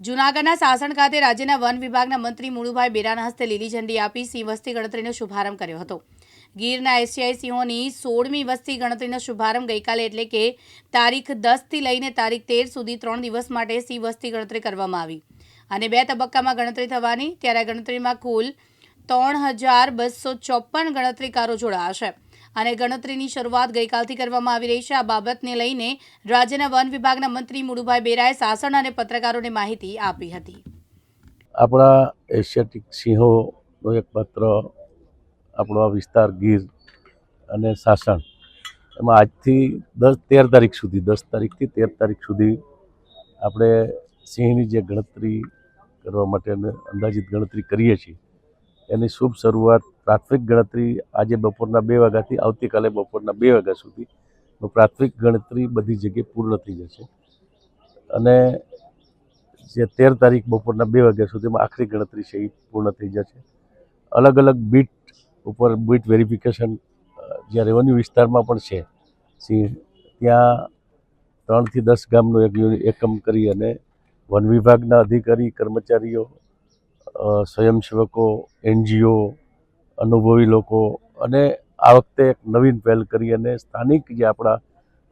જૂનાગઢના સાસણ ખાતે રાજ્યના વન વિભાગના મંત્રી મુળુભાઈ બેરાના હસ્તે લીલી ઝંડી આપી સિંહ વસ્તી ગણતરીનો શુભારંભ કર્યો હતો। ગીરના એશિયાઈ સિંહોની 16મી વસ્તી ગણતરીનો શુભારંભ ગઈકાલે એટલે કે તારીખ 10થી લઈને તારીખ 13 સુધી 3 દિવસ માટે સિંહ વસ્તી ગણતરી કરવામાં આવી અને 2 તબક્કામાં ગણતરી થવાની। ત્યારે ગણતરીમાં કુલ 3254 ગણતરીકારો જોડાશે અને ગણતરીની શરૂઆત ગઈકાલથી કરવામાં આવી રહી છે। આ બાબતને લઈને રાજ્યના વન વિભાગના મંત્રી મુળુભાઈ બેરાએ સાસણ અને પત્રકારોને માહિતી આપી હતી। આપણા એશિયાટિક સિંહોનો એકમાત્ર આપણો વિસ્તાર ગીર અને સાસણ, એમાં આજથી 13 તારીખ સુધી 10 તારીખથી 13 તારીખ સુધી આપણે સિંહની જે ગણતરી કરવા માટે અંદાજિત ગણતરી કરીએ છીએ એની શુભ શરૂઆત પ્રાથમિક ગણતરી આજે બપોરના 2 વાગ્યાથી આવતીકાલે બપોરના 2 વાગ્યા સુધી પ્રાથમિક ગણતરી બધી જગ્યાએ પૂર્ણ થઈ જશે અને જે 13 તારીખ બપોરના 2 વાગ્યા સુધીમાં આખરી ગણતરી છે એ પૂર્ણ થઈ જશે। અલગ અલગ બીટ ઉપર બીટ વેરિફિકેશન જ્યાં રેવન્યુ વિસ્તારમાં પણ છે સિંહ, ત્યાં 3 થી 10 ગામનો એકમ કરી અને વન વિભાગના અધિકારી કર્મચારીઓ, સ્વયંસેવકો, NGO, અનુભવી લોકો અને આ વખતે એક નવીન પહેલ કરી અને સ્થાનિક જે આપણા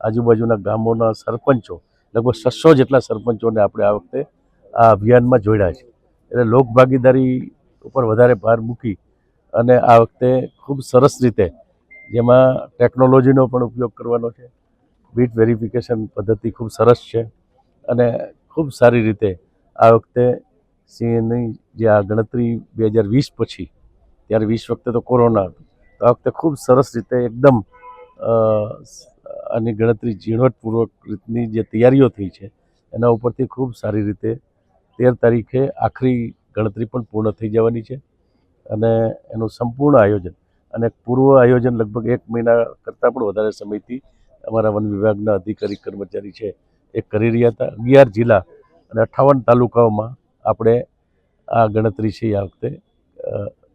આજુબાજુના ગામોના સરપંચો, લગભગ 600 જેટલા સરપંચોને આપણે આ વખતે આ અભિયાનમાં જોડ્યા છે। એટલે લોકભાગીદારી ઉપર વધારે ભાર મૂકી અને આ વખતે ખૂબ સરસ રીતે જેમાં ટેકનોલોજીનો પણ ઉપયોગ કરવાનો છે। બીટ વેરિફિકેશન પદ્ધતિ ખૂબ સરસ છે અને ખૂબ સારી રીતે આ વખતે સિંહની જે આ ગણતરી 2020 પછી, ત્યારે 20 વખતે તો કોરોના હતો, તો આ વખતે ખૂબ સરસ રીતે એકદમ આની ગણતરી ઝીણવટપૂર્વક રીતની જે તૈયારીઓ થઈ છે એના ઉપરથી ખૂબ સારી રીતે 13 તારીખે આખરી ગણતરી પણ પૂર્ણ થઈ જવાની છે અને એનું સંપૂર્ણ આયોજન અને પૂર્વ આયોજન લગભગ 1 મહિના કરતાં પણ વધારે સમયથી અમારા વન વિભાગના અધિકારી કર્મચારી છે એ કરી રહ્યા હતા। 11 જિલ્લા અને 58 તાલુકાઓમાં આપણે આ ગણતરી છે આ વખતે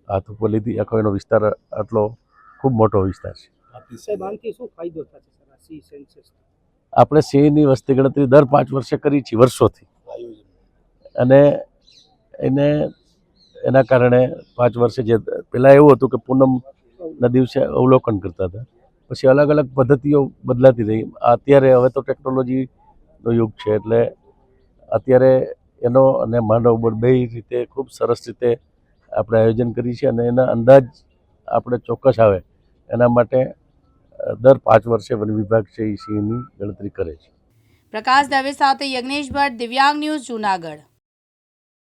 હાથ ઉપર લીધી। આખો એનો વિસ્તાર આટલો ખૂબ મોટો વિસ્તાર છે। આપણે સિંહની વસ્તી ગણતરી દર 5 વર્ષે કરી છે વર્ષોથી અને એના કારણે 5 વર્ષે જે પહેલાં એવું હતું કે પૂનમના દિવસે અવલોકન કરતા હતા, પછી અલગ અલગ પદ્ધતિઓ બદલાતી રહી। અત્યારે હવે તો ટેકનોલોજીનો યુગ છે એટલે અત્યારે એનો અને માનવ બળ બે રીતે ખૂબ સરસ રીતે આપણે આયોજન કરી છે અને એના અંદાજ આપણે ચોક્કસ આવે એના માટે દર 5 વર્ષે વન વિભાગ છે એ સિંહની ગણતરી કરે છે। પ્રકાશ દવે સાથે યજ્ઞેશ ભટ્ટ, દિવ્યાંગ ન્યૂઝ, જૂનાગઢ।